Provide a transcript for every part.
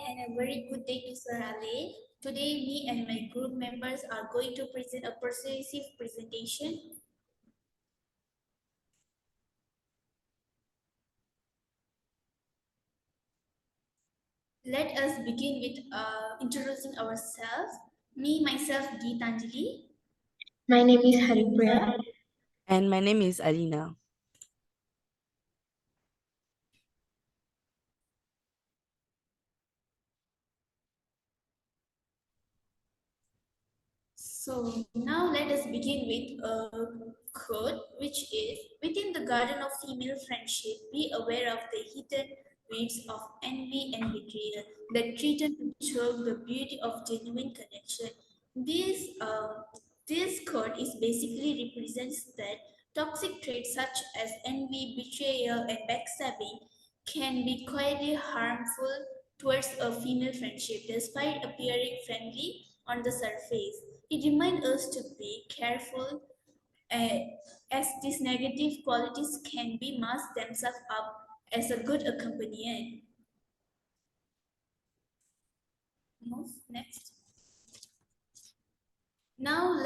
and a very good day to Sir Ali. Today, me and my group members are going to present a persuasive presentation. Let us begin with introducing ourselves. Me, myself, Geetanjali. My name is HARIPRIYA. And my name is Alina. So now let us begin with a quote, which is, within the garden of female friendship, be aware of the hidden weeds of envy and betrayal that threaten to choke the beauty of genuine connection. This quote is basically represents that toxic traits such as envy, betrayal, and backstabbing can be quietly harmful towards a female friendship despite appearing friendly on the surface. It reminds us to be careful uh, as these negative qualities can be masked themselves up as a good companion. Move next. Now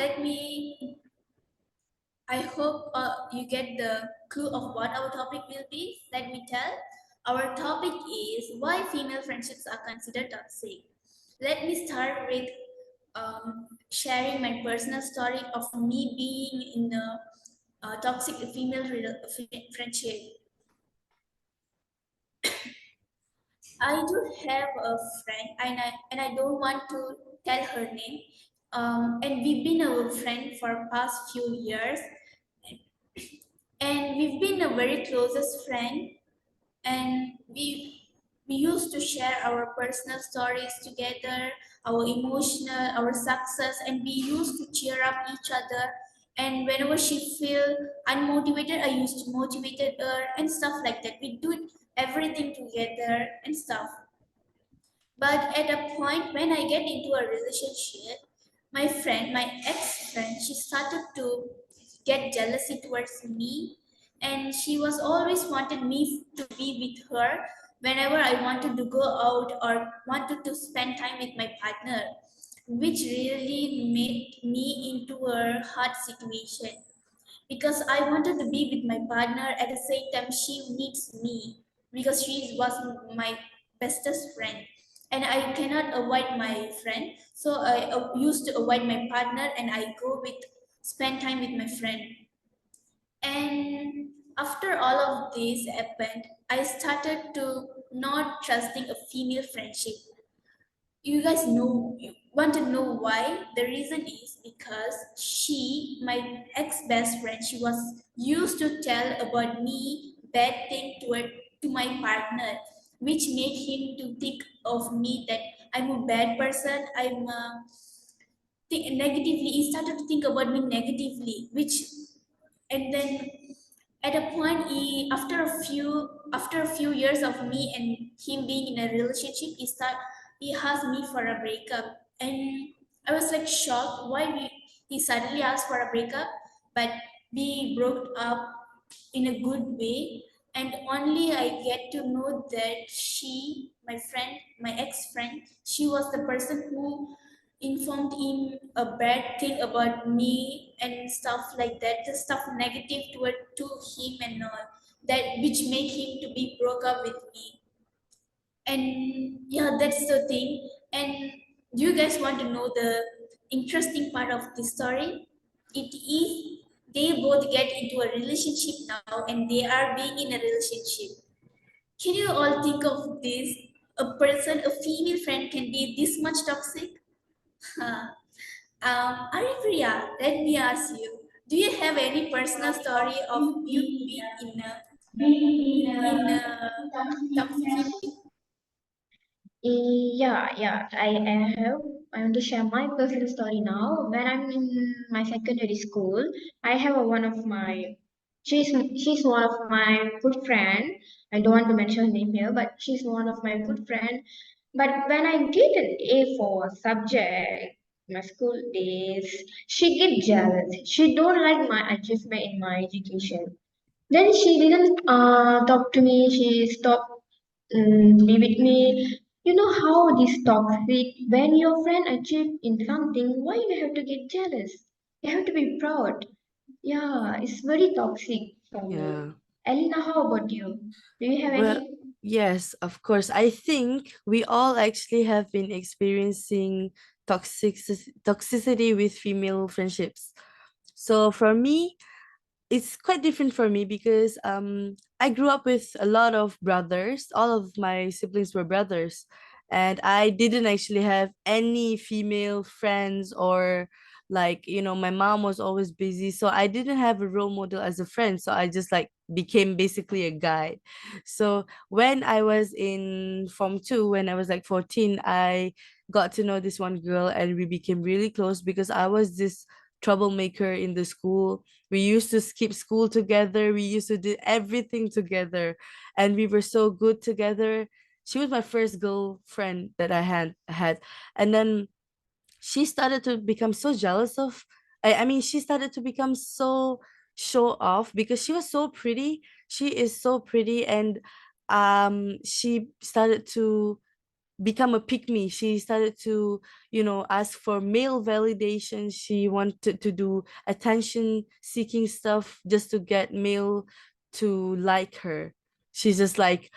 I hope you get the clue of what our topic will be. Let me tell. Our topic is why female friendships are considered toxic. Let me start with sharing my personal story of me being in a toxic female friendship. I do have a friend, and I don't want to tell her name. And we've been a friend for past few years, and we've been a very closest friend. And we used to share our personal stories together, our emotional, our success, and we used to cheer up each other. And whenever she feel unmotivated, I used to motivate her and stuff like that. We do everything together and stuff. But at a point when I get into a relationship, my ex-friend, she started to get jealousy towards me, and she was always wanted me to be with her whenever I wanted to go out or wanted to spend time with my partner, which really made me into a hard situation because I wanted to be with my partner at the same time she needs me because she was my bestest friend and I cannot avoid my friend. So I used to avoid my partner and I go with spend time with my friend. And after all of this happened, I started to not trusting a female friendship. You guys know, you want to know why? The reason is because she, my ex best friend, she was used to tell about me bad thing to my partner, which made him to think of me that I'm a bad person. Negatively. He started to think about me negatively, which and then at a point after a few years of me and him being in a relationship he asked me for a breakup and I was like shocked he suddenly asked for a breakup, but we broke up in a good way. And only I get to know that my ex-friend, she was the person who informed him a bad thing about me and stuff like that, the stuff negative to him and all that, which made him to be broke up with me. And yeah, that's the thing. And do you guys want to know the interesting part of the story? It is they both get into a relationship now and they are being in a relationship. Can you all think of this? A female friend can be this much toxic? Haripriya, let me ask you, do you have any personal story of you being in a toxic? Yeah, I have. I want to share my personal story now. When I'm in my secondary school, I have one of my. She's one of my good friend. I don't want to mention her name here, but she's one of my good friend. But when I get an A for a subject, my school days, she get jealous. She don't like my achievement in my education. Then she didn't talk to me. She stopped be with me. You know how this toxic, when your friend achieve in something, why you have to get jealous? You have to be proud. Yeah, it's very toxic for me. Yeah. Elena, how about you? Do you have Well, any? yes, of course. I think we all actually have been experiencing toxicity with female friendships. So for me, it's quite different for me because I grew up with a lot of brothers. All of my siblings were brothers, and I didn't actually have any female friends, or like, my mom was always busy, so I didn't have a role model as a friend, so I just like became basically a guy. So when I was in form 2, when I was like 14, I got to know this one girl, and we became really close because I was this troublemaker in the school. We used to skip school together. We used to do everything together. And we were so good together. She was my first girlfriend that I had. And then she started to become so jealous of, I mean, she started to become so show off because she was so pretty. She is so pretty, and she started to become a pick me. She started to, ask for male validation. She wanted to do attention seeking stuff just to get male to like her. She's just like,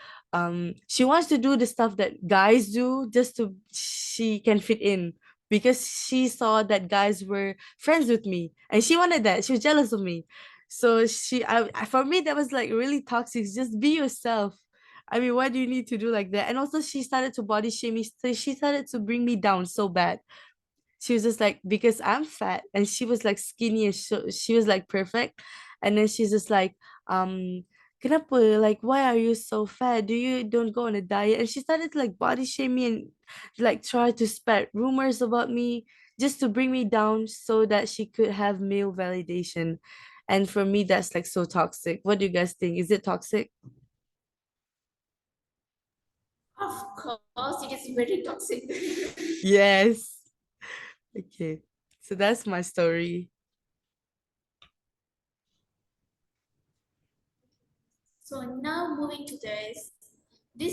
she wants to do the stuff that guys do just to she can fit in, because she saw that guys were friends with me and she wanted that. She was jealous of me. So for me, that was like really toxic. Just be yourself. I mean, why do you need to do like that? And also, she started to body shame me. So she started to bring me down so bad. She was just like, because I'm fat, and she was like skinny, and she was like perfect. And then she's just like, kenapa? Like, why are you so fat? Do you don't go on a diet? And she started to like body shame me and like try to spread rumors about me just to bring me down so that she could have male validation. And for me, that's like so toxic. What do you guys think? Is it toxic? Of course, it is very toxic. Yes. Okay. So that's my story. So now moving to this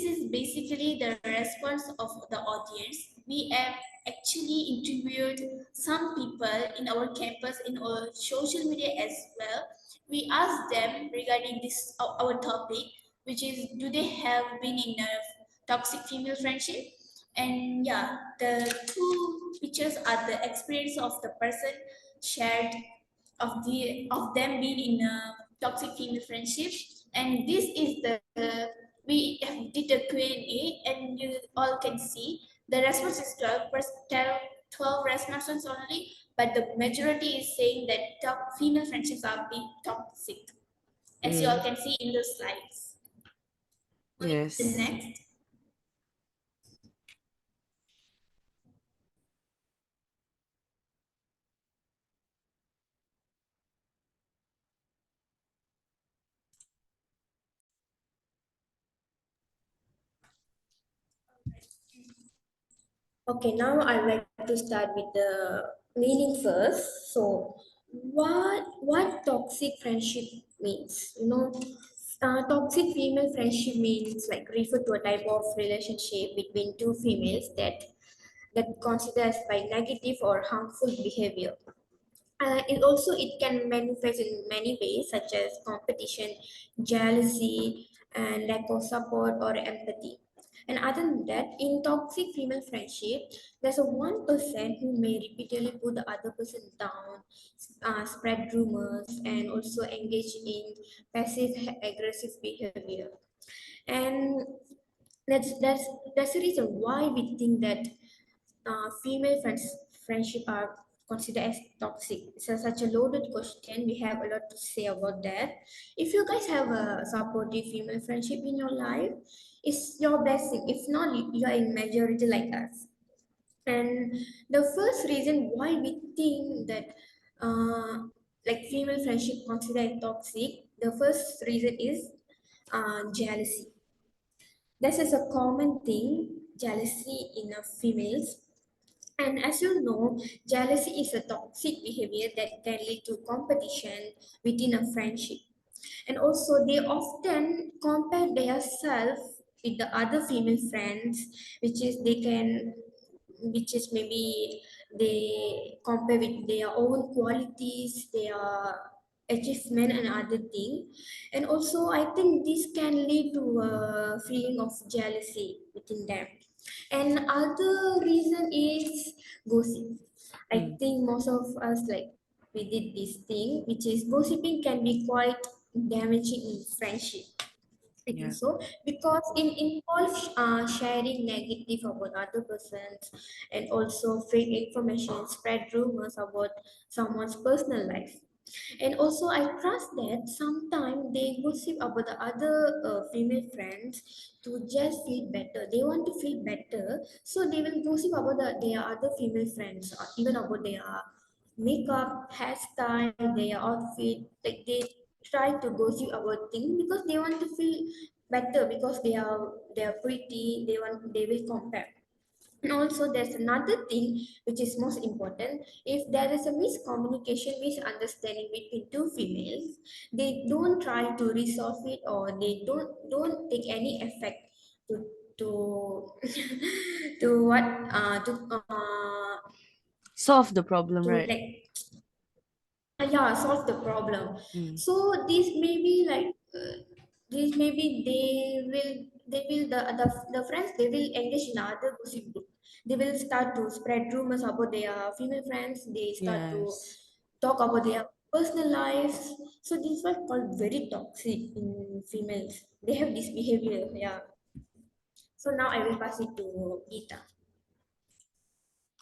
is basically the response of the audience. We have actually interviewed some people in our campus, in our social media as well. We asked them regarding this our topic, which is, do they have been in a toxic female friendship? And yeah, the two pictures are the experience of the person shared of them being in a toxic female friendship. And this is the we have did a Q&A, and you all can see the response is 12 responses only, but the majority is saying that female friendships are being toxic, as you all Mm, can see in the slides. Going to the yes. next. Okay, now I'd like to start with the meaning first. So, what toxic friendship means? Toxic female friendship means like refer to a type of relationship between two females that considers by negative or harmful behavior. It can manifest in many ways, such as competition, jealousy, and lack of support or empathy. And other than that, in toxic female friendship, there's a one person who may repeatedly put the other person down, spread rumors, and also engage in passive aggressive behavior. And that's that's the reason why we think that female friendship are considered as toxic. It's such a loaded question. We have a lot to say about that. If you guys have a supportive female friendship in your life, it's your blessing. If not, you are in majority like us. And the first reason why we think that like female friendship considered toxic, the first reason is jealousy. This is a common thing, jealousy in females. And as you know, jealousy is a toxic behavior that can lead to competition within a friendship. And also, they often compare themselves. with the other female friends, which is they can, which is maybe they compare with their own qualities, their achievement and other thing. And also I think this can lead to a feeling of jealousy within them. And other reason is gossip. I Mm. think most of us like we did this thing, which is gossiping can be quite damaging in friendship. I think Yeah. so, because it involves sharing negative about other persons, and also fake information, spread rumors about someone's personal life. And also I trust that sometimes they gossip about the other female friends to just feel better. They want to feel better, so they will gossip about their other female friends, or even about their makeup, hairstyle, their outfit. Like they try to gossip about things because they want to feel better, because they are pretty. They will compare. And also, there's another thing which is most important. If there is a miscommunication, misunderstanding between two females, they don't try to resolve it, or they don't take any effect to to to what to Solve the problem, to right? like yeah, solve the problem. Mm. So this may be like this maybe they will the friends, they will engage in other gossip group. They will start to spread rumors about their female friends. They start to Yes. talk about their personal lives. So this is what called very toxic in females. They have this behavior. Yeah. So now I will pass it to Geeta.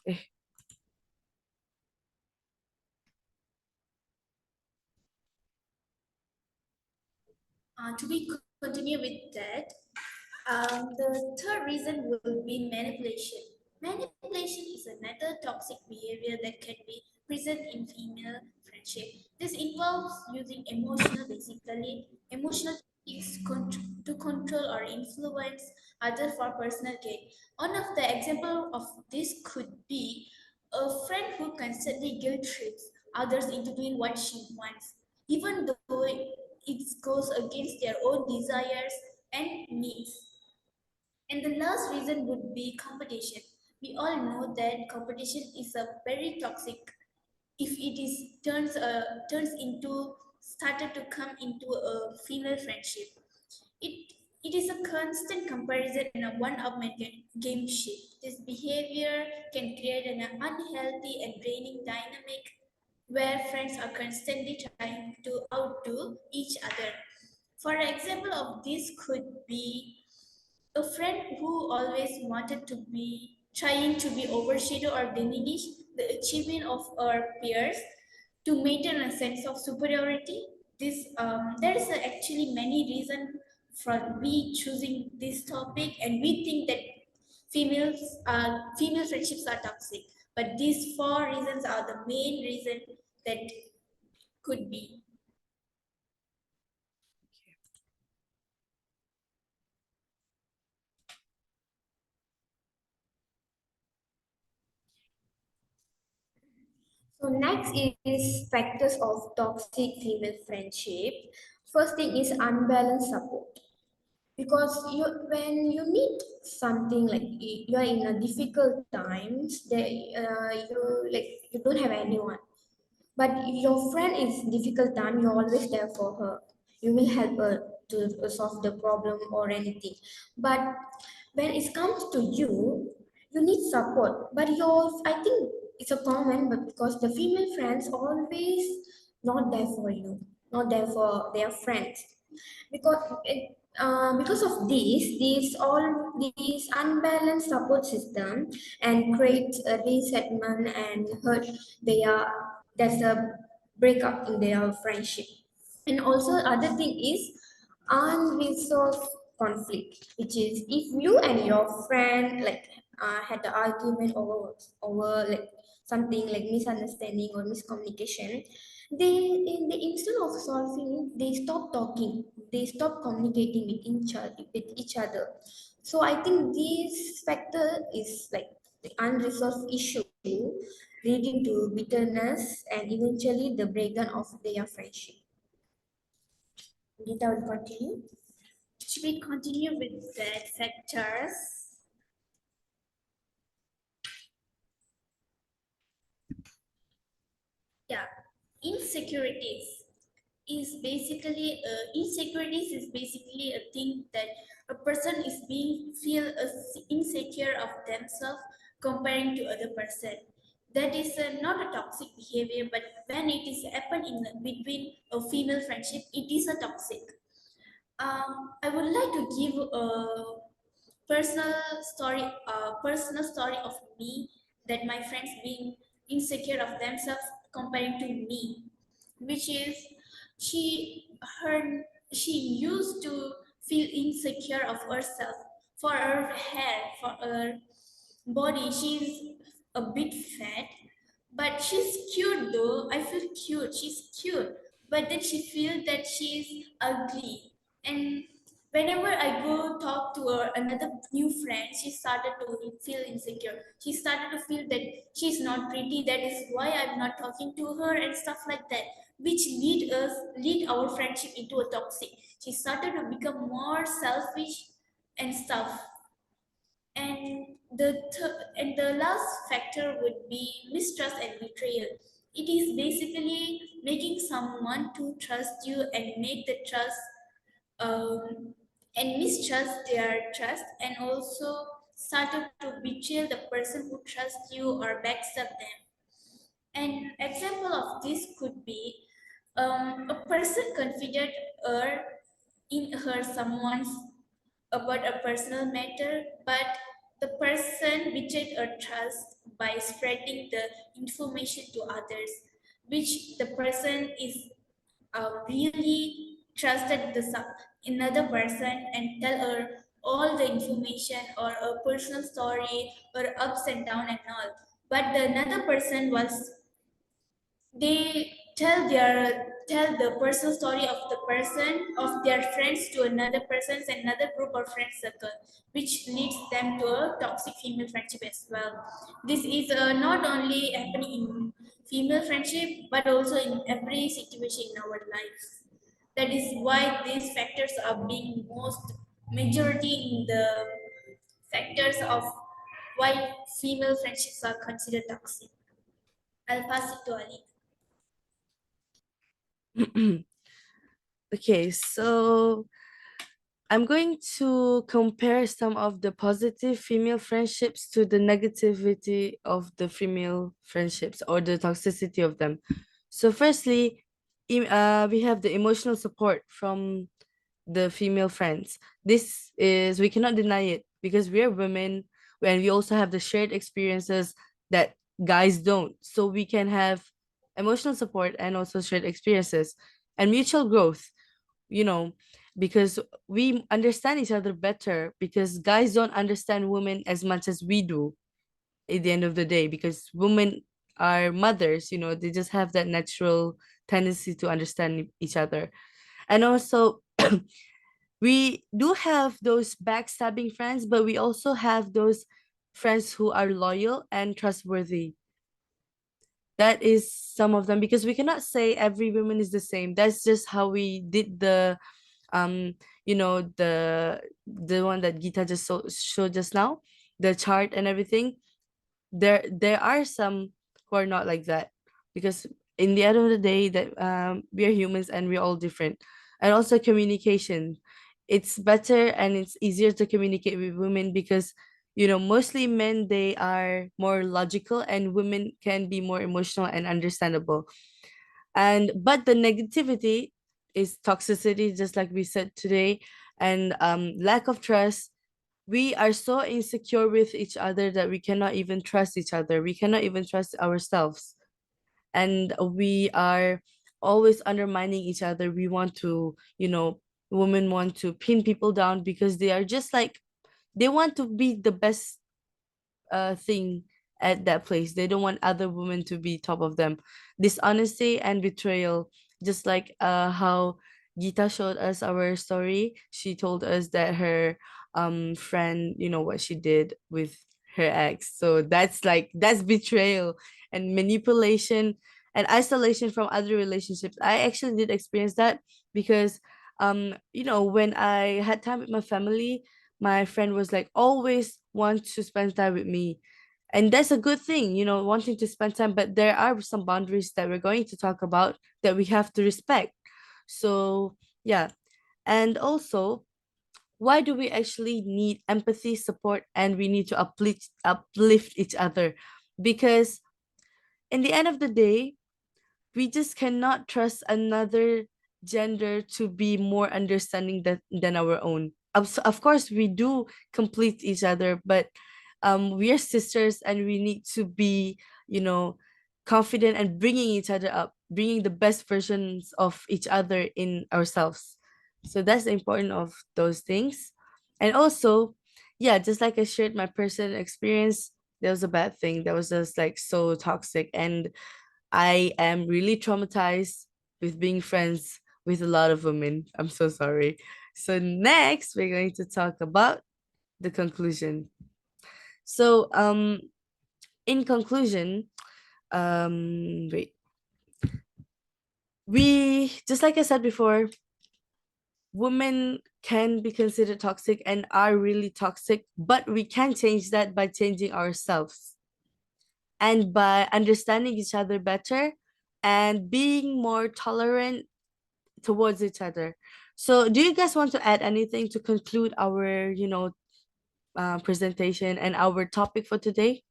Eh. To be continue with that, the third reason will be manipulation. Manipulation is another toxic behavior that can be present in female friendship. This involves using emotional techniques to control or influence others for personal gain. One of the example of this could be a friend who constantly guilt trips others into doing what she wants, even though it goes against their own desires and needs. And the last reason would be competition. We all know that competition is a very toxic. If it is turns into started to come into a female friendship, it it is a constant comparison and a one-upmanship game shift. This behavior can create an unhealthy and draining dynamic where friends are constantly trying to outdo each other. For example of this could be a friend who always wanted to be trying to be overshadow or diminish the achievement of our peers to maintain a sense of superiority. This there is actually many reasons for we choosing this topic, and we think that female friendships are toxic, but these four reasons are the main reason that could be. So next is factors of toxic female friendship. First thing is unbalanced support. Because you, when you need something like you are in a difficult times, that you don't have anyone. But if your friend is difficult time, you're always there for her. You will help her to solve the problem or anything. But when it comes to you, you need support. But I think it's a common, but because the female friends always not there for you, not there for their friends, because of these unbalanced support system and creates a resentment and hurt their there's a breakup in their friendship. And also other thing is unresolved conflict, which is if you and your friend like had the argument over like something like misunderstanding or miscommunication, they instead of solving, they stop talking, they stop communicating with each other. So I think this factor is like the unresolved issue leading to bitterness and eventually the breakdown of their friendship. Gita will continue. Should we continue with that factors? Yeah, insecurities insecurities is basically a thing that a person is being feel insecure of themselves comparing to other person. That is not a toxic behavior, but when it is happen in between a female friendship, it is a toxic. I would like to give a personal personal story of me, that my friends being insecure of themselves comparing to me, which is she her she used to feel insecure of herself for her hair, for her body. She's a bit fat, but she's cute though. I feel cute. She's cute. But then she feels that she's ugly. And whenever I go talk to her, another new friend, she started to feel insecure. She started to feel that she's not pretty. That is why I'm not talking to her and stuff like that, which lead our friendship into a toxic. She started to become more selfish and stuff. And the last factor would be mistrust and betrayal. It is basically making someone to trust you and make the trust and mistrust their trust, and also started to betray the person who trusts you or backstab them. An example of this could be a person confided her in her someone's about a personal matter, but the person betrayed her trust by spreading the information to others, which the person is really trusted another person and tell her all the information or a personal story or ups and down and all. But the another person was they tell the personal story of the person of their friends to another person's another group or friend circle, which leads them to a toxic female friendship as well. This is not only happening in female friendship but also in every situation in our lives. That is why these factors are being most majority in the factors of why female friendships are considered toxic. I'll pass it to Ali. Okay, so I'm going to compare some of the positive female friendships to the negativity of the female friendships or the toxicity of them. So firstly, we have the emotional support from the female friends. This is, we cannot deny it because we are women and we also have the shared experiences that guys don't. So we can have emotional support and also shared experiences and mutual growth, you know, because we understand each other better, because guys don't understand women as much as we do at the end of the day, because women are mothers, they just have that natural tendency to understand each other. And also we do have those backstabbing friends, but we also have those friends who are loyal and trustworthy. That is some of them, because we cannot say every woman is the same. That's just how we did the um the one that Geeta just showed just now, the chart and everything. There are some who are not like that, because in the end of the day, that we are humans and we're all different. And also communication, it's better and it's easier to communicate with women, because mostly men, they are more logical and women can be more emotional and understandable. And but the negativity is toxicity, just like we said today, and lack of trust. We are so insecure with each other that we cannot even trust each other, we cannot even trust ourselves, and we are always undermining each other. We want to, women want to pin people down because they are just like, they want to be the best thing at that place. They don't want other women to be top of them. Dishonesty and betrayal, just like how Geeta showed us our story. She told us that her friend, what she did with her ex. So that's betrayal and manipulation and isolation from other relationships. I actually did experience that, because when I had time with my family, my friend was like always want to spend time with me. And that's a good thing, wanting to spend time, but there are some boundaries that we're going to talk about that we have to respect. So, yeah. And also, why do we actually need empathy, support, and we need to uplift each other? Because in the end of the day, we just cannot trust another gender to be more understanding than our own. Of course, we do complete each other, but we are sisters and we need to be, you know, confident and bringing each other up, bringing the best versions of each other in ourselves. So that's the importance of those things. And also, yeah, just like I shared my personal experience, there was a bad thing that was just like so toxic, and I am really traumatized with being friends with a lot of women. I'm so sorry. So next we're going to talk about the conclusion. So in conclusion, wait. We just like I said before, women can be considered toxic and are really toxic, but we can change that by changing ourselves and by understanding each other better and being more tolerant towards each other. So, do you guys want to add anything to conclude our, presentation and our topic for today?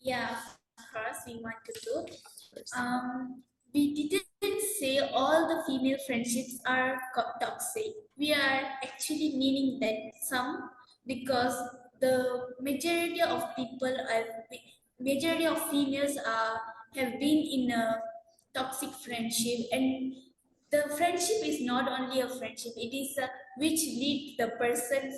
Yeah, of course, we want to do. We didn't say all the female friendships are toxic. We are actually meaning that some, because the majority of females are have been in a toxic friendship, and the friendship is not only a friendship, it is a which lead the persons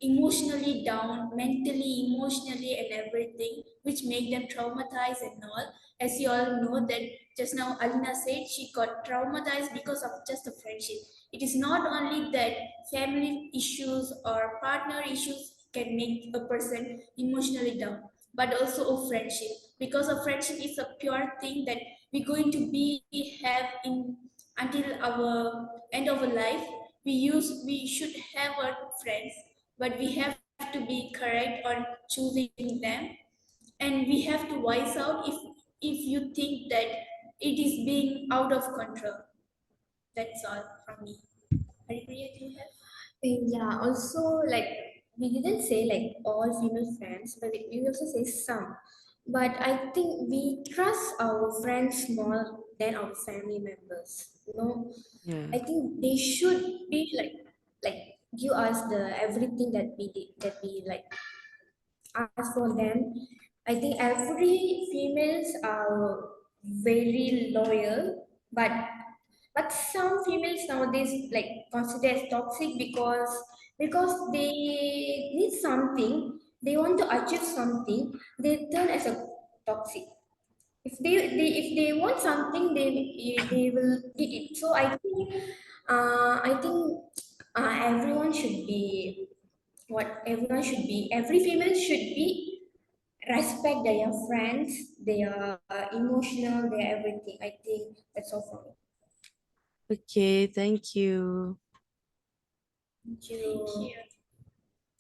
emotionally down, mentally, emotionally, and everything, which make them traumatized and all. As you all know that just now Alina said she got traumatized because of just a friendship. It is not only that family issues or partner issues can make a person emotionally down, but also a friendship. Because a friendship is a pure thing that we're going to be have in until our end of our life. We should have our friends, but we have to be correct on choosing them, and we have to voice out if you think that it is being out of control. That's all from me. Haripriya, do you have? Yeah, also like we didn't say like all female friends, but we also say some. But I think we trust our friends more than our family members. Yeah. I think they should be like give us the everything that we did that we like ask for them. I think every females are very loyal, but some females nowadays like consider as toxic because they need something, they want to achieve something, they turn as a toxic. If they want something, they will get it. So I think everyone should be every female should be respect their friends, their emotional, their everything. I think that's all for me. Okay, thank you. Thank you.